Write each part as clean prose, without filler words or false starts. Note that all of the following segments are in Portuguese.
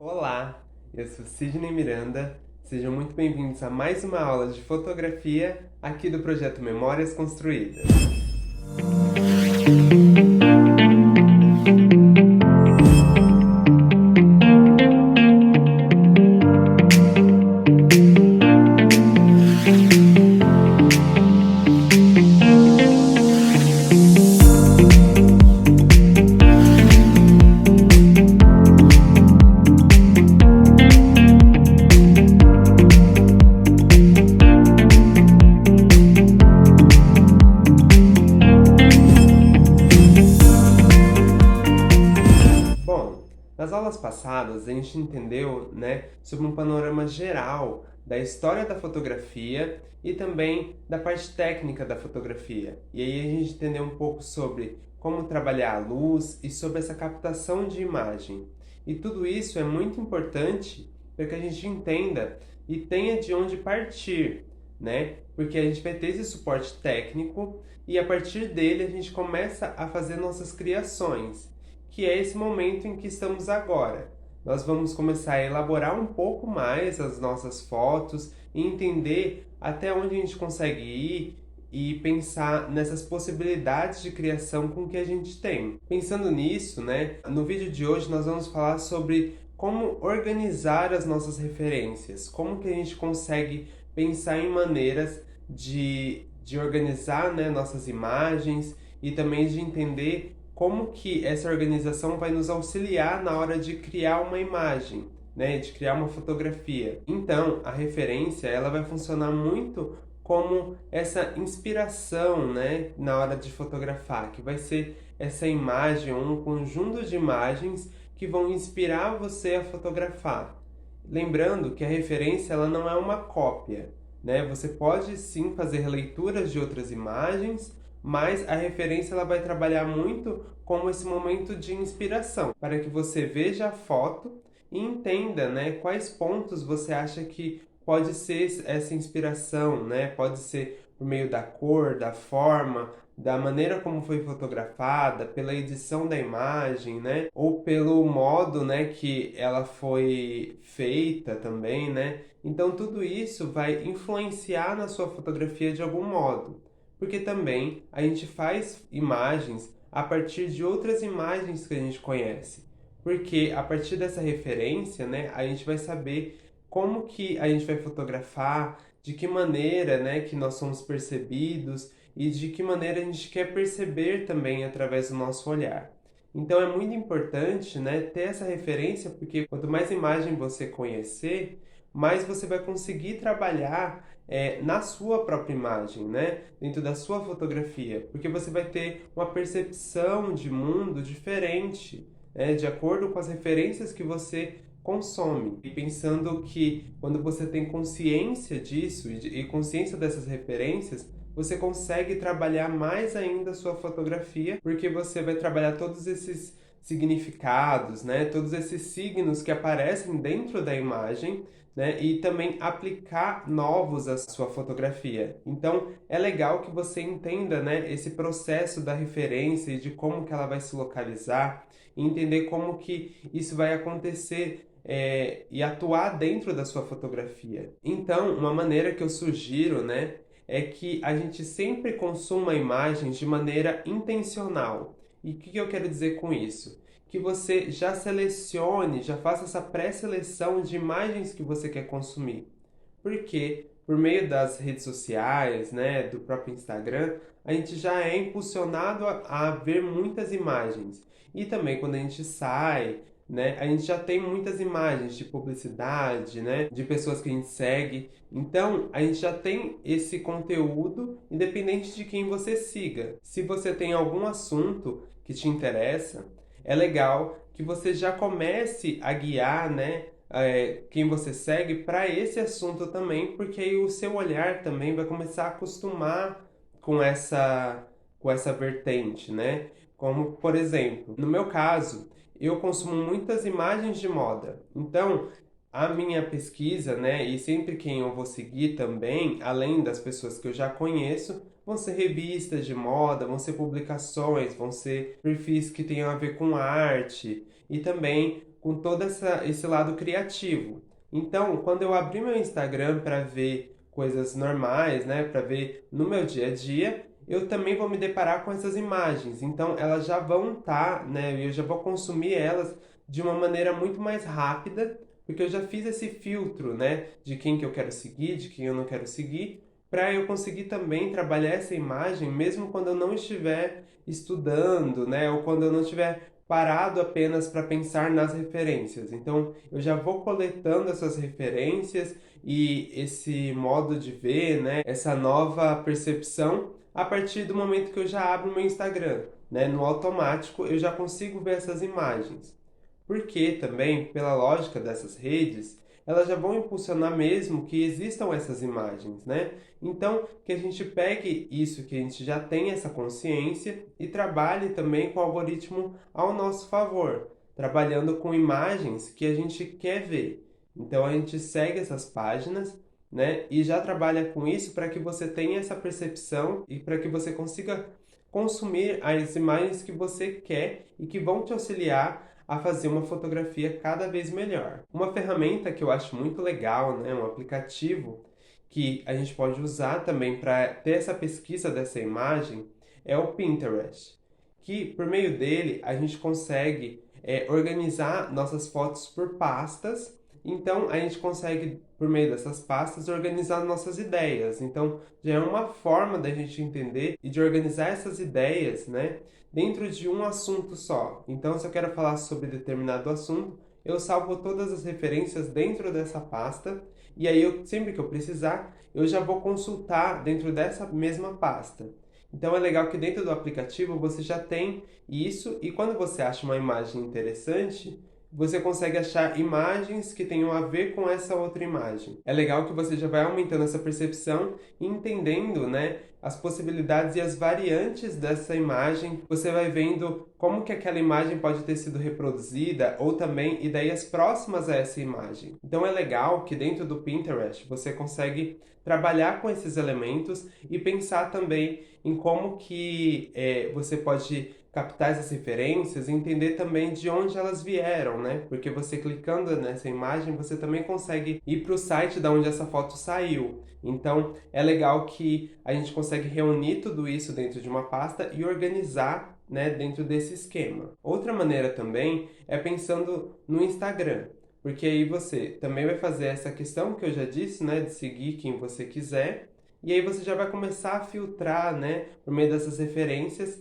Olá, eu sou Sidney Miranda. Sejam muito bem-vindos a mais uma aula de fotografia aqui do projeto Memórias Construídas. Bom, nas aulas passadas a gente entendeu, sobre um panorama geral da história da fotografia e também da parte técnica da fotografia. E aí a gente entendeu um pouco sobre como trabalhar a luz e sobre essa captação de imagem. E tudo isso é muito importante para que a gente entenda e tenha de onde partir, né? Porque a gente vai ter esse suporte técnico e a partir dele a gente começa a fazer nossas criações, que é esse momento em que estamos agora. Nós vamos começar a elaborar um pouco mais as nossas fotos e entender até onde a gente consegue ir e pensar nessas possibilidades de criação com que a gente tem. Pensando nisso, no vídeo de hoje nós vamos falar sobre como organizar as nossas referências, como que a gente consegue pensar em maneiras de organizar, nossas imagens e também de entender como que essa organização vai nos auxiliar na hora de criar uma imagem, de criar uma fotografia. Então, a referência ela vai funcionar muito como essa inspiração, na hora de fotografar, que vai ser essa imagem, um conjunto de imagens que vão inspirar você a fotografar. Lembrando que a referência ela não é uma cópia, Você pode sim fazer leituras de outras imagens, mas a referência ela vai trabalhar muito como esse momento de inspiração, para que você veja a foto e entenda, quais pontos você acha que pode ser essa inspiração, Pode ser por meio da cor, da forma, da maneira como foi fotografada, pela edição da imagem, Ou pelo modo, que ela foi feita também, Então tudo isso vai influenciar na sua fotografia de algum modo. Porque também a gente faz imagens a partir de outras imagens que a gente conhece. Porque a partir dessa referência, a gente vai saber como que a gente vai fotografar, de que maneira, que nós somos percebidos e de que maneira a gente quer perceber também através do nosso olhar. Então é muito importante, ter essa referência, porque quanto mais imagem você conhecer, mais você vai conseguir trabalhar na sua própria imagem, dentro da sua fotografia, porque você vai ter uma percepção de mundo diferente, de acordo com as referências que você consome. E pensando que quando você tem consciência disso e consciência dessas referências, você consegue trabalhar mais ainda a sua fotografia, porque você vai trabalhar todos esses significados, todos esses signos que aparecem dentro da imagem, e também aplicar novos à sua fotografia. Então, é legal que você entenda, esse processo da referência e de como que ela vai se localizar, e entender como que isso vai acontecer e atuar dentro da sua fotografia. Então, uma maneira que eu sugiro, é que a gente sempre consuma imagens de maneira intencional. E o que eu quero dizer com isso? Que você já selecione, já faça essa pré-seleção de imagens que você quer consumir. Porque por meio das redes sociais, do próprio Instagram, a gente já é impulsionado a ver muitas imagens. E também quando a gente sai, a gente já tem muitas imagens de publicidade, de pessoas que a gente segue. Então, a gente já tem esse conteúdo, independente de quem você siga. Se você tem algum assunto que te interessa, é legal que você já comece a guiar, quem você segue para esse assunto também, porque aí o seu olhar também vai começar a acostumar com essa vertente, Como, por exemplo, no meu caso, eu consumo muitas imagens de moda. Então, a minha pesquisa, e sempre quem eu vou seguir também, além das pessoas que eu já conheço, vão ser revistas de moda, vão ser publicações, vão ser perfis que tenham a ver com arte e também com todo esse lado criativo. Então, quando eu abrir meu Instagram para ver coisas normais, né, para ver no meu dia a dia, eu também vou me deparar com essas imagens. Então, elas já vão estar, né, eu já vou consumir elas de uma maneira muito mais rápida, porque eu já fiz esse filtro, né, de quem que eu quero seguir, de quem eu não quero seguir, para eu conseguir também trabalhar essa imagem mesmo quando eu não estiver estudando, né, ou quando eu não estiver parado apenas para pensar nas referências. Então, eu já vou coletando essas referências e esse modo de ver, né, essa nova percepção a partir do momento que eu já abro o meu Instagram, né? No automático eu já consigo ver essas imagens. Porque também, pela lógica dessas redes, elas já vão impulsionar mesmo que existam essas imagens, né? Então, que a gente pegue isso, que a gente já tem essa consciência e trabalhe também com o algoritmo ao nosso favor, trabalhando com imagens que a gente quer ver. Então, a gente segue essas páginas, né? E já trabalha com isso para que você tenha essa percepção e para que você consiga consumir as imagens que você quer e que vão te auxiliar a fazer uma fotografia cada vez melhor. Uma ferramenta que eu acho muito legal, né, um aplicativo que a gente pode usar também para ter essa pesquisa dessa imagem é o Pinterest, que por meio dele a gente consegue organizar nossas fotos por pastas. Então a gente consegue, por meio dessas pastas, organizar nossas ideias. Então já é uma forma da gente entender e de organizar essas ideias, né, dentro de um assunto só. Então, se eu quero falar sobre determinado assunto, eu salvo todas as referências dentro dessa pasta e aí sempre que eu precisar, eu já vou consultar dentro dessa mesma pasta. Então é legal que dentro do aplicativo você já tem isso e quando você acha uma imagem interessante, você consegue achar imagens que tenham a ver com essa outra imagem. É legal que você já vai aumentando essa percepção e entendendo, né, as possibilidades e as variantes dessa imagem. Você vai vendo como que aquela imagem pode ter sido reproduzida ou também ideias próximas a essa imagem. Então é legal que dentro do Pinterest você consegue trabalhar com esses elementos e pensar também em como que você pode captar essas referências e entender também de onde elas vieram, né? Porque você clicando nessa imagem, você também consegue ir para o site da onde essa foto saiu. Então, é legal que a gente consegue reunir tudo isso dentro de uma pasta e organizar, né, dentro desse esquema. Outra maneira também é pensando no Instagram, porque aí você também vai fazer essa questão que eu já disse, né, de seguir quem você quiser, e aí você já vai começar a filtrar, né, por meio dessas referências,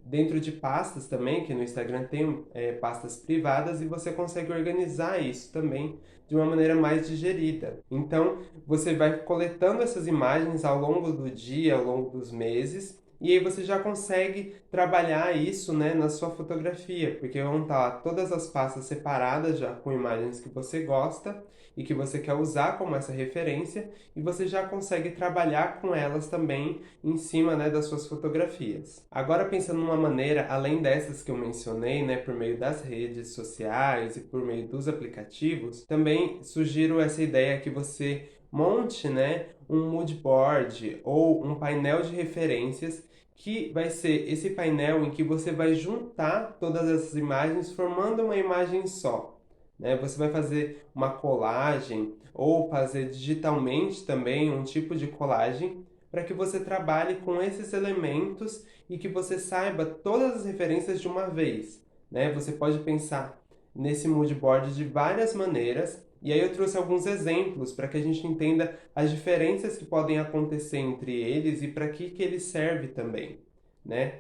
dentro de pastas também, que no Instagram tem pastas privadas e você consegue organizar isso também de uma maneira mais digerida. Então, você vai coletando essas imagens ao longo do dia, ao longo dos meses, e aí você já consegue trabalhar isso, né, na sua fotografia, porque vão estar todas as pastas separadas já com imagens que você gosta e que você quer usar como essa referência, e você já consegue trabalhar com elas também em cima, né, das suas fotografias. Agora pensando numa maneira, além dessas que eu mencionei, né, por meio das redes sociais e por meio dos aplicativos, também sugiro essa ideia que você monte, né, um mood board ou um painel de referências que vai ser esse painel em que você vai juntar todas essas imagens formando uma imagem só, né? Você vai fazer uma colagem ou fazer digitalmente também um tipo de colagem para que você trabalhe com esses elementos e que você saiba todas as referências de uma vez, né? Você pode pensar nesse mood board de várias maneiras, e aí eu trouxe alguns exemplos para que a gente entenda as diferenças que podem acontecer entre eles e para que ele serve também, né?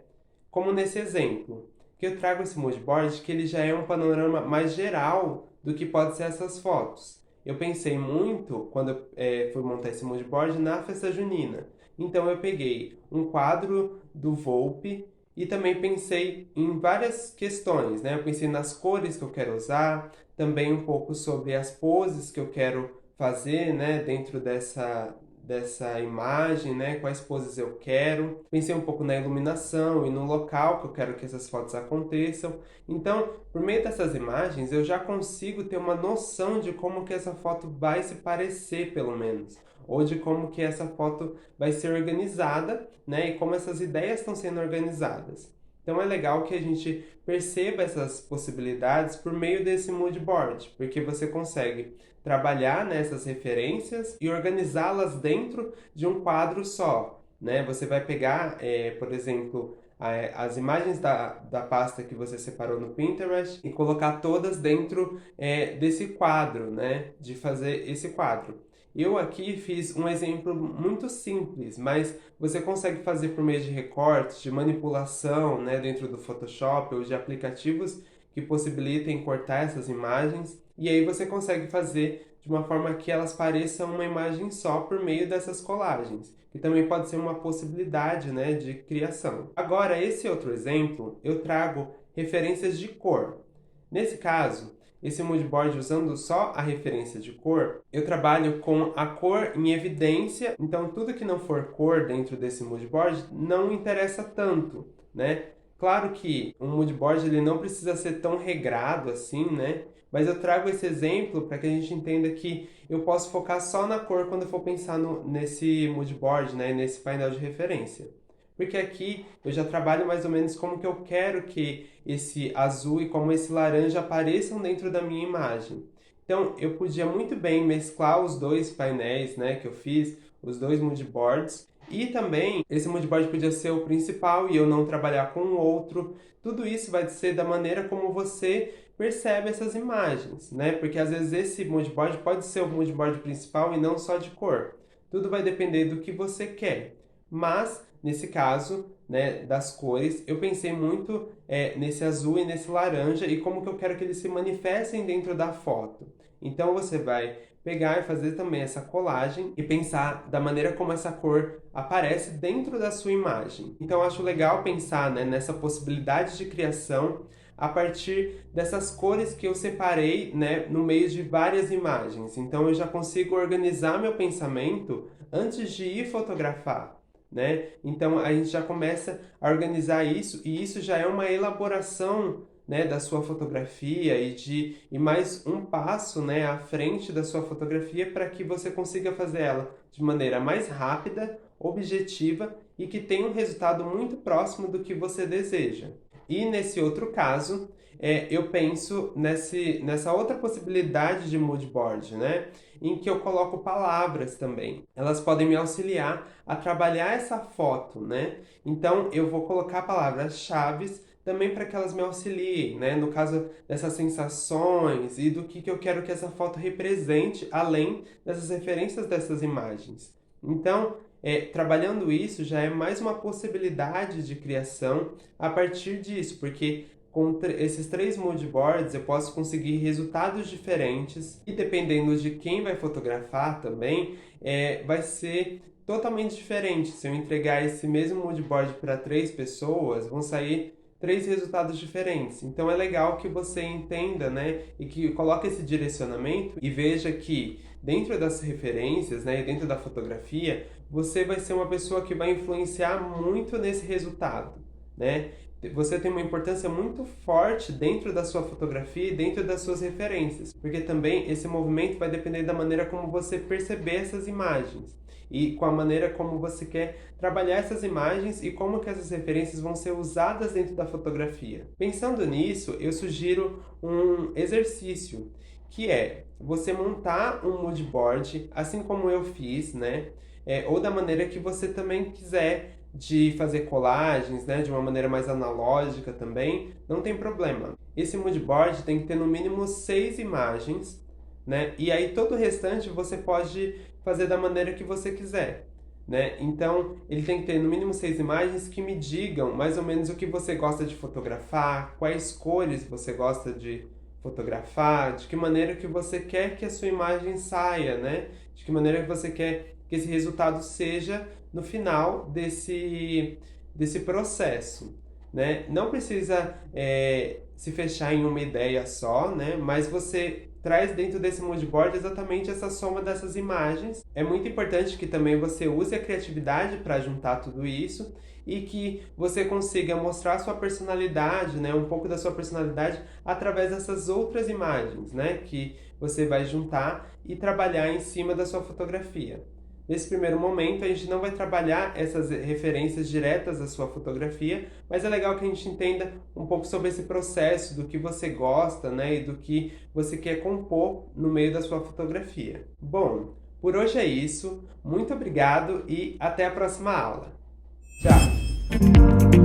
Como nesse exemplo, que eu trago esse mood board que ele já é um panorama mais geral do que pode ser essas fotos. Eu pensei muito, quando eu fui montar esse mood board, na festa junina. Então eu peguei um quadro do Volpe e também pensei em várias questões, né? Eu pensei nas cores que eu quero usar, também um pouco sobre as poses que eu quero fazer, né, dentro dessa imagem, né, quais poses eu quero. Pensei um pouco na iluminação e no local que eu quero que essas fotos aconteçam. Então, por meio dessas imagens, eu já consigo ter uma noção de como que essa foto vai se parecer, pelo menos, ou de como que essa foto vai ser organizada, né, e como essas ideias estão sendo organizadas. Então é legal que a gente perceba essas possibilidades por meio desse mood board, porque você consegue trabalhar nessas referências e organizá-las dentro de um quadro só, né? Você vai pegar, por exemplo, as imagens da pasta que você separou no Pinterest e colocar todas dentro desse quadro, né? De fazer esse quadro. Eu aqui fiz um exemplo muito simples, mas você consegue fazer por meio de recortes, de manipulação, né, dentro do Photoshop ou de aplicativos que possibilitem cortar essas imagens. E aí você consegue fazer de uma forma que elas pareçam uma imagem só por meio dessas colagens, que também pode ser uma possibilidade, né, de criação. Agora, esse outro exemplo, eu trago referências de cor. Nesse caso, esse mood board usando só a referência de cor, eu trabalho com a cor em evidência, então tudo que não for cor dentro desse mood board não interessa tanto, né? Claro que um mood board ele não precisa ser tão regrado assim, né? Mas eu trago esse exemplo para que a gente entenda que eu posso focar só na cor quando eu for pensar nesse mood board, né? Nesse painel de referência. Porque aqui eu já trabalho mais ou menos como que eu quero que esse azul e como esse laranja apareçam dentro da minha imagem. Então, eu podia muito bem mesclar os dois painéis, né, que eu fiz, os dois mood boards, e também esse mood board podia ser o principal e eu não trabalhar com o outro. Tudo isso vai ser da maneira como você percebe essas imagens, né? Porque às vezes esse mood board pode ser o mood board principal e não só de cor. Tudo vai depender do que você quer. Mas, nesse caso, né, das cores, eu pensei muito nesse azul e nesse laranja e como que eu quero que eles se manifestem dentro da foto. Então, você vai pegar e fazer também essa colagem e pensar da maneira como essa cor aparece dentro da sua imagem. Então, eu acho legal pensar, né, nessa possibilidade de criação a partir dessas cores que eu separei, né, no meio de várias imagens. Então, eu já consigo organizar meu pensamento antes de ir fotografar, né? Então a gente já começa a organizar isso e isso já é uma elaboração, né, da sua fotografia e mais um passo, né, à frente da sua fotografia para que você consiga fazer ela de maneira mais rápida, objetiva e que tenha um resultado muito próximo do que você deseja. E nesse outro caso, eu penso nessa outra possibilidade de mood board, né? Em que eu coloco palavras também. Elas podem me auxiliar a trabalhar essa foto, né? Então, eu vou colocar palavras-chave também para que elas me auxiliem, né? No caso dessas sensações e do que eu quero que essa foto represente, além dessas referências dessas imagens. Então, trabalhando isso já é mais uma possibilidade de criação a partir disso, porque com esses três mood boards eu posso conseguir resultados diferentes e dependendo de quem vai fotografar também, vai ser totalmente diferente. Se eu entregar esse mesmo mood board para três pessoas, vão sair três resultados diferentes. Então é legal que você entenda, né, e que coloque esse direcionamento e veja que dentro das referências, né, e dentro da fotografia, você vai ser uma pessoa que vai influenciar muito nesse resultado, né? Você tem uma importância muito forte dentro da sua fotografia e dentro das suas referências, porque também esse movimento vai depender da maneira como você perceber essas imagens e com a maneira como você quer trabalhar essas imagens e como que essas referências vão ser usadas dentro da fotografia. Pensando nisso, eu sugiro um exercício, que é você montar um mood board, assim como eu fiz, né? Ou da maneira que você também quiser, de fazer colagens, né, de uma maneira mais analógica também, não tem problema. Esse mood board tem que ter no mínimo 6 imagens, né? E aí todo o restante você pode fazer da maneira que você quiser, né? Então, ele tem que ter no mínimo 6 imagens que me digam mais ou menos o que você gosta de fotografar, quais cores você gosta de fotografar, de que maneira que você quer que a sua imagem saia, né? De que maneira que você quer que esse resultado seja no final desse processo, né? Não precisa se fechar em uma ideia só, né? Mas você traz dentro desse mood board exatamente essa soma dessas imagens. É muito importante que também você use a criatividade para juntar tudo isso e que você consiga mostrar a sua personalidade, né? Um pouco da sua personalidade através dessas outras imagens, né? Que você vai juntar e trabalhar em cima da sua fotografia. Nesse primeiro momento, a gente não vai trabalhar essas referências diretas à sua fotografia, mas é legal que a gente entenda um pouco sobre esse processo, do que você gosta, né, e do que você quer compor no meio da sua fotografia. Bom, por hoje é isso. Muito obrigado e até a próxima aula. Tchau!